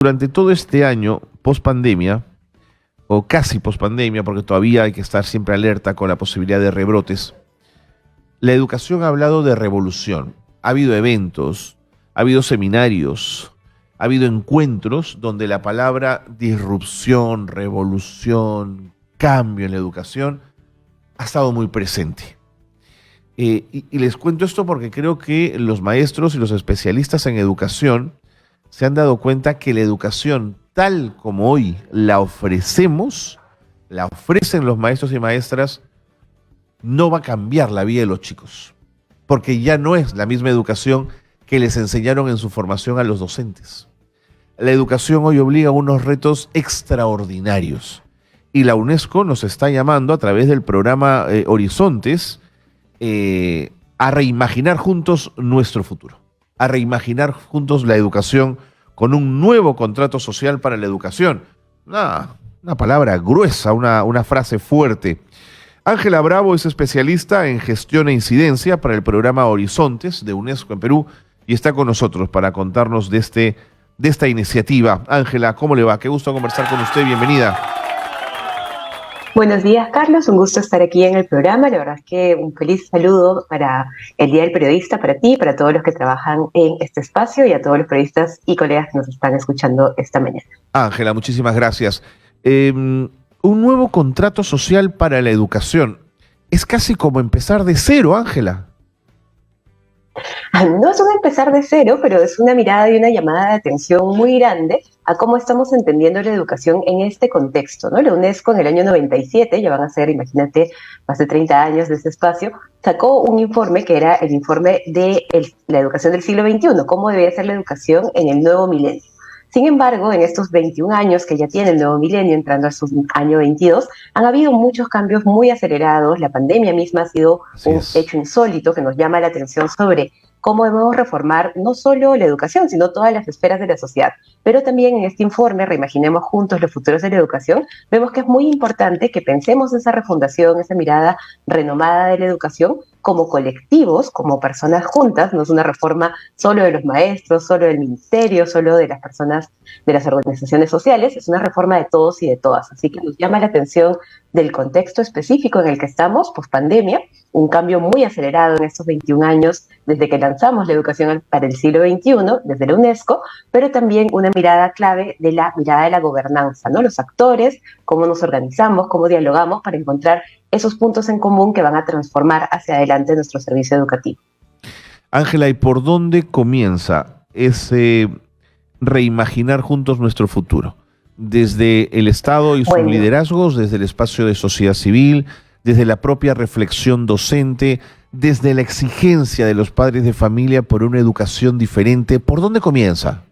Durante todo este año, post pandemia, o casi post pandemia, porque todavía hay que estar siempre alerta con la posibilidad de rebrotes, la educación ha hablado de revolución. Ha habido eventos, ha habido seminarios, ha habido encuentros donde la palabra disrupción, revolución, cambio en la educación ha estado muy presente. Y les cuento esto porque creo que los maestros y los especialistas en educación se han dado cuenta que la educación tal como hoy la ofrecemos, la ofrecen los maestros y maestras, no va a cambiar la vida de los chicos, porque ya no es la misma educación que les enseñaron en su formación a los docentes. La educación hoy obliga a unos retos extraordinarios y la UNESCO nos está llamando a través del programa Horizontes a reimaginar juntos nuestro futuro, a reimaginar juntos la educación con un nuevo contrato social para la educación. Una palabra gruesa, una frase fuerte. Ángela Bravo es especialista en gestión e incidencia para el programa Horizontes de UNESCO en Perú y está con nosotros para contarnos de esta iniciativa. Ángela, ¿cómo le va? Qué gusto conversar con usted, bienvenida. Buenos días, Carlos, un gusto estar aquí en el programa. La verdad es que un feliz saludo para el Día del Periodista, para ti, para todos los que trabajan en este espacio y a todos los periodistas y colegas que nos están escuchando esta mañana. Ángela, muchísimas gracias. Un nuevo contrato social para la educación. Es casi como empezar de cero, Ángela. No es un empezar de cero, pero es una mirada y una llamada de atención muy grande a cómo estamos entendiendo la educación en este contexto, ¿no? La UNESCO en el año 97, ya van a ser, imagínate, más de 30 años de este espacio, sacó un informe que era el informe de la educación del siglo XXI, cómo debía ser la educación en el nuevo milenio. Sin embargo, en estos 21 años que ya tiene el nuevo milenio, entrando a su año 22, han habido muchos cambios muy acelerados. La pandemia misma ha sido un hecho insólito que nos llama la atención sobre cómo debemos reformar no solo la educación, sino todas las esferas de la sociedad. Pero también en este informe, Reimaginemos Juntos los Futuros de la Educación, vemos que es muy importante que pensemos esa refundación, esa mirada renomada de la educación como colectivos, como personas juntas. No es una reforma solo de los maestros, solo del ministerio, solo de las personas de las organizaciones sociales, es una reforma de todos y de todas. Así que nos llama la atención del contexto específico en el que estamos, post pandemia, un cambio muy acelerado en estos 21 años desde que lanzamos la educación para el siglo XXI, desde la UNESCO, pero también una mirada clave de la mirada de la gobernanza, ¿no? Los actores, cómo nos organizamos, cómo dialogamos para encontrar esos puntos en común que van a transformar hacia adelante nuestro servicio educativo. Ángela, ¿y por dónde comienza ese reimaginar juntos nuestro futuro? Desde el Estado y sus liderazgos, desde el espacio de sociedad civil, desde la propia reflexión docente, desde la exigencia de los padres de familia por una educación diferente. ¿Por dónde comienza?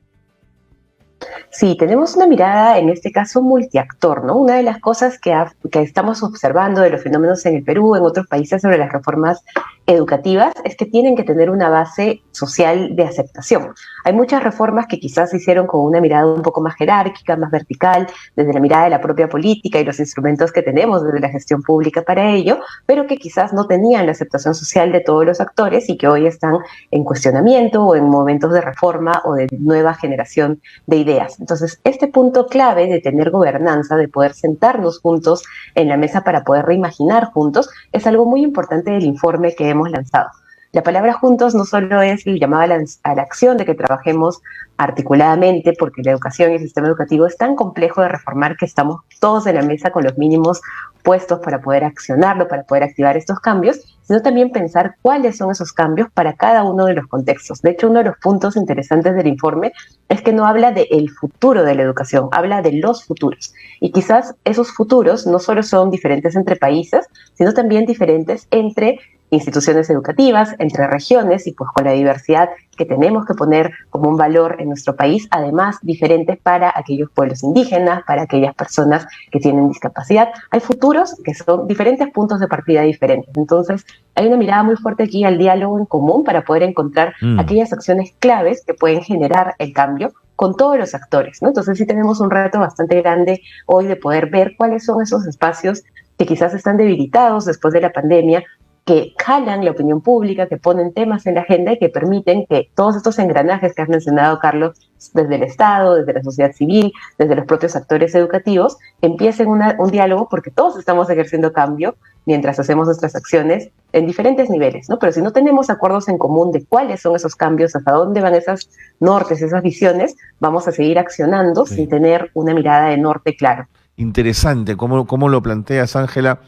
Sí, tenemos una mirada, en este caso, multiactor, ¿no? Una de las cosas que estamos observando de los fenómenos en el Perú, en otros países sobre las reformas educativas, es que tienen que tener una base social de aceptación. Hay muchas reformas que quizás se hicieron con una mirada un poco más jerárquica, más vertical, desde la mirada de la propia política y los instrumentos que tenemos desde la gestión pública para ello, pero que quizás no tenían la aceptación social de todos los actores y que hoy están en cuestionamiento o en momentos de reforma o de nueva generación de ideas. Entonces, este punto clave de tener gobernanza, de poder sentarnos juntos en la mesa para poder reimaginar juntos, es algo muy importante del informe que hemos lanzado. La palabra juntos no solo es el llamado a la acción de que trabajemos articuladamente, porque la educación y el sistema educativo es tan complejo de reformar que estamos todos en la mesa con los mínimos puestos para poder accionarlo, para poder activar estos cambios, sino también pensar cuáles son esos cambios para cada uno de los contextos. De hecho, uno de los puntos interesantes del informe es que no habla del futuro de la educación, habla de los futuros. Y quizás esos futuros no solo son diferentes entre países, sino también diferentes entre instituciones educativas, entre regiones y pues con la diversidad que tenemos que poner como un valor en nuestro país, además diferentes para aquellos pueblos indígenas, para aquellas personas que tienen discapacidad. Hay futuros que son diferentes puntos de partida diferentes. Entonces, hay una mirada muy fuerte aquí al diálogo en común para poder encontrar aquellas acciones claves que pueden generar el cambio con todos los actores, ¿no? Entonces sí tenemos un reto bastante grande hoy de poder ver cuáles son esos espacios que quizás están debilitados después de la pandemia, que jalan la opinión pública, que ponen temas en la agenda y que permiten que todos estos engranajes que has mencionado, Carlos, desde el Estado, desde la sociedad civil, desde los propios actores educativos, empiecen un diálogo, porque todos estamos ejerciendo cambio mientras hacemos nuestras acciones en diferentes niveles, ¿no? Pero si no tenemos acuerdos en común de cuáles son esos cambios, hasta dónde van esas nortes, esas visiones, vamos a seguir accionando sin tener una mirada de norte claro. Interesante, ¿cómo lo planteas, Ángela?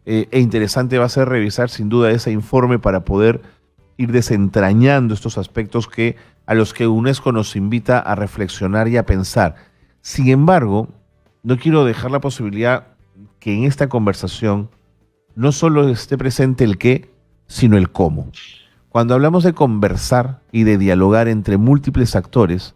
E interesante va a ser revisar sin duda ese informe para poder ir desentrañando estos aspectos a los que UNESCO nos invita a reflexionar y a pensar. Sin embargo, no quiero dejar la posibilidad que en esta conversación no solo esté presente el qué, sino el cómo. Cuando hablamos de conversar y de dialogar entre múltiples actores,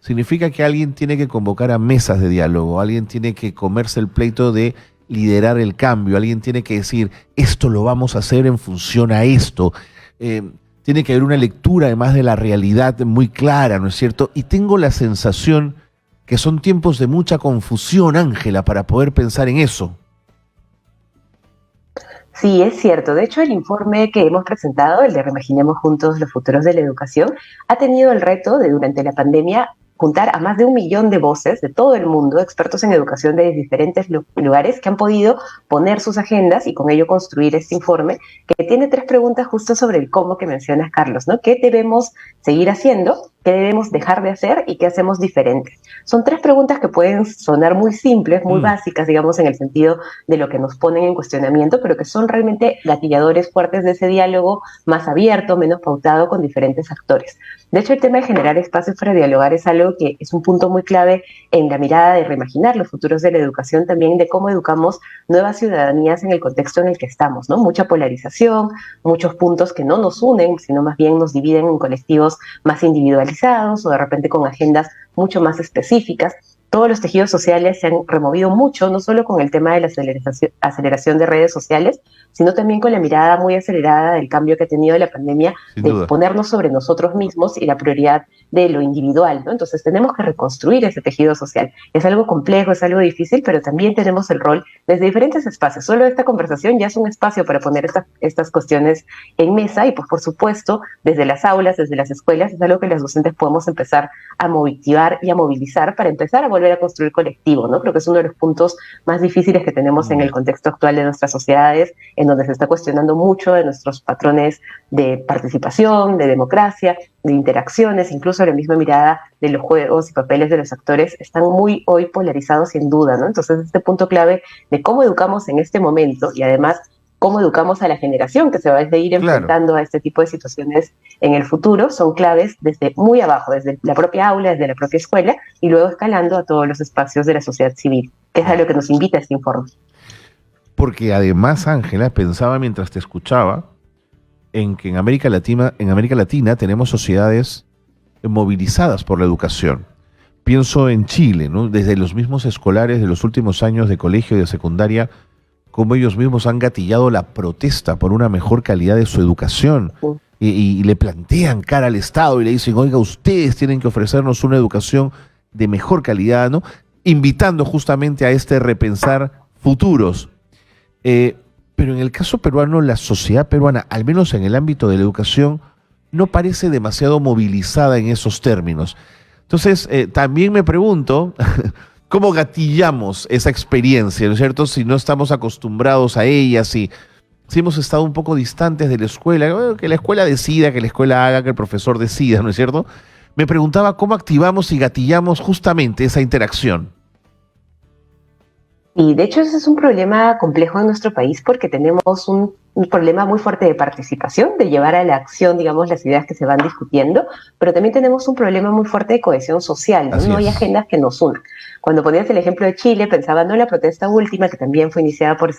significa que alguien tiene que convocar a mesas de diálogo, alguien tiene que comerse el pleito de liderar el cambio, alguien tiene que decir, esto lo vamos a hacer en función a esto. Tiene que haber una lectura además de la realidad muy clara, ¿no es cierto? Y tengo la sensación que son tiempos de mucha confusión, Ángela, para poder pensar en eso. Sí, es cierto. De hecho, el informe que hemos presentado, el de Reimaginemos Juntos los Futuros de la Educación, ha tenido el reto de, durante la pandemia, juntar a más de 1 millón de voces de todo el mundo, expertos en educación de diferentes lugares, que han podido poner sus agendas y con ello construir este informe, que tiene 3 preguntas justo sobre el cómo que mencionas, Carlos, ¿no? ¿Qué debemos seguir haciendo? ¿Qué debemos dejar de hacer? ¿Y qué hacemos diferente? Son 3 preguntas que pueden sonar muy simples, muy básicas, digamos, en el sentido de lo que nos ponen en cuestionamiento, pero que son realmente gatilladores fuertes de ese diálogo más abierto, menos pautado con diferentes actores. De hecho, el tema de generar espacios para dialogar es algo que es un punto muy clave en la mirada de reimaginar los futuros de la educación, también de cómo educamos nuevas ciudadanías en el contexto en el que estamos, ¿no? Mucha polarización, muchos puntos que no nos unen, sino más bien nos dividen en colectivos más individualizados o de repente con agendas mucho más específicas. Todos los tejidos sociales se han removido mucho, no solo con el tema de la aceleración de redes sociales, sino también con la mirada muy acelerada del cambio que ha tenido la pandemia, de ponernos sobre nosotros mismos y la prioridad de lo individual, ¿no? Entonces tenemos que reconstruir ese tejido social. Es algo complejo, es algo difícil, pero también tenemos el rol desde diferentes espacios. Solo esta conversación ya es un espacio para poner estas cuestiones en mesa y, pues, por supuesto, desde las aulas, desde las escuelas, es algo que los docentes podemos empezar a motivar y a movilizar para empezar a volver a construir colectivo, ¿no? Creo que es uno de los puntos más difíciles que tenemos en el contexto actual de nuestras sociedades, en donde se está cuestionando mucho de nuestros patrones de participación, de democracia, de interacciones, incluso la misma mirada de los juegos y papeles de los actores están muy hoy polarizados sin duda, ¿no? Entonces, este punto clave de cómo educamos en este momento y además cómo educamos a la generación que se va a ir enfrentando a este tipo de situaciones en el futuro, son claves desde muy abajo, desde la propia aula, desde la propia escuela, y luego escalando a todos los espacios de la sociedad civil, que es a lo que nos invita este informe. Porque además, Ángela, pensaba mientras te escuchaba en que en América Latina tenemos sociedades movilizadas por la educación. Pienso en Chile, ¿no? Desde los mismos escolares de los últimos años de colegio y de secundaria, cómo ellos mismos han gatillado la protesta por una mejor calidad de su educación y le plantean cara al Estado y le dicen, oiga, ustedes tienen que ofrecernos una educación de mejor calidad, ¿no? Invitando justamente a este repensar futuros. Pero en el caso peruano, la sociedad peruana, al menos en el ámbito de la educación, no parece demasiado movilizada en esos términos. Entonces, también me pregunto, ¿cómo gatillamos esa experiencia, ¿no es cierto? Si no estamos acostumbrados a ella, si hemos estado un poco distantes de la escuela, bueno, que la escuela decida, que la escuela haga, que el profesor decida, ¿no es cierto? Me preguntaba cómo activamos y gatillamos justamente esa interacción. Y de hecho ese es un problema complejo en nuestro país porque tenemos un problema muy fuerte de participación, de llevar a la acción, digamos, las ideas que se van discutiendo, pero también tenemos un problema muy fuerte de cohesión social, ¿no? No hay agendas que nos unan. Cuando ponías el ejemplo de Chile, pensaba no en la protesta última, que también fue iniciada por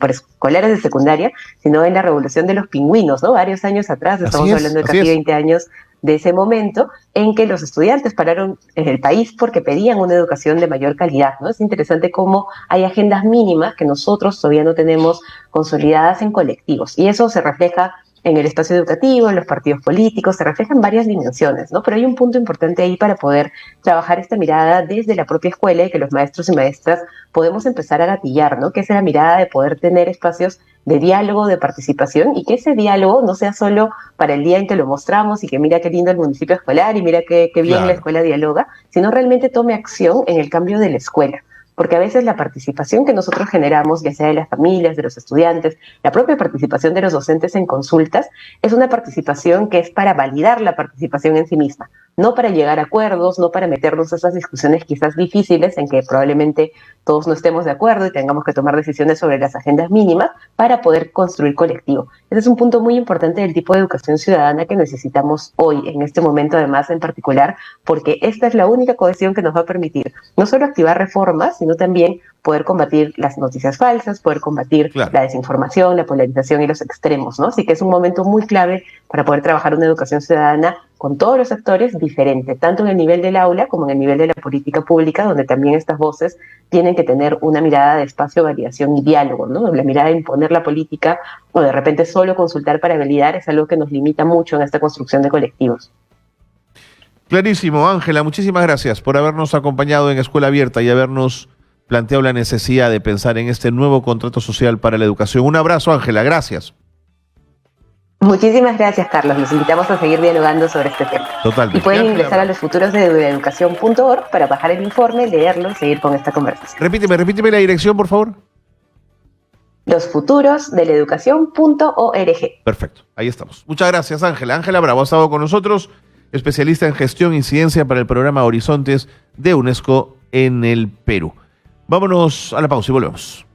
escolares de secundaria, sino en la revolución de los pingüinos, ¿no? Varios años atrás, estamos hablando de casi 20 años de ese momento en que los estudiantes pararon en el país porque pedían una educación de mayor calidad, ¿no? Es interesante cómo hay agendas mínimas que nosotros todavía no tenemos consolidadas en colectivos, y eso se refleja en el espacio educativo, en los partidos políticos, se refleja en varias dimensiones, ¿no? Pero hay un punto importante ahí para poder trabajar esta mirada desde la propia escuela y que los maestros y maestras podemos empezar a gatillar, ¿no? Que es la mirada de poder tener espacios de diálogo, de participación, y que ese diálogo no sea solo para el día en que lo mostramos y que mira qué lindo el municipio escolar y mira qué bien la escuela dialoga, sino realmente tome acción en el cambio de la escuela. Porque a veces la participación que nosotros generamos, ya sea de las familias, de los estudiantes, la propia participación de los docentes en consultas, es una participación que es para validar la participación en sí misma, no para llegar a acuerdos, no para meternos a esas discusiones quizás difíciles en que probablemente todos no estemos de acuerdo y tengamos que tomar decisiones sobre las agendas mínimas para poder construir colectivo. Ese es un punto muy importante del tipo de educación ciudadana que necesitamos hoy, en este momento además en particular, porque esta es la única cohesión que nos va a permitir no solo activar reformas, sino también poder combatir las noticias falsas, poder combatir la desinformación, la polarización y los extremos, ¿no? Así que es un momento muy clave para poder trabajar una educación ciudadana con todos los actores diferente, tanto en el nivel del aula como en el nivel de la política pública, donde también estas voces tienen que tener una mirada de espacio, validación y diálogo, ¿no? La mirada de imponer la política o de repente solo consultar para validar es algo que nos limita mucho en esta construcción de colectivos. Clarísimo, Ángela, muchísimas gracias por habernos acompañado en Escuela Abierta y habernos planteado la necesidad de pensar en este nuevo contrato social para la educación. Un abrazo, Ángela, gracias. Muchísimas gracias, Carlos. Los invitamos a seguir dialogando sobre este tema. Totalmente. Y pueden ingresar a losfuturosdeeducación.org para bajar el informe, leerlo y seguir con esta conversación. Repíteme la dirección, por favor. losfuturosdeleducación.org. Perfecto, ahí estamos. Muchas gracias, Ángela. Ángela Bravo ha estado con nosotros, especialista en gestión y ciencia para el programa Horizontes de UNESCO en el Perú. Vámonos a la pausa y volvemos.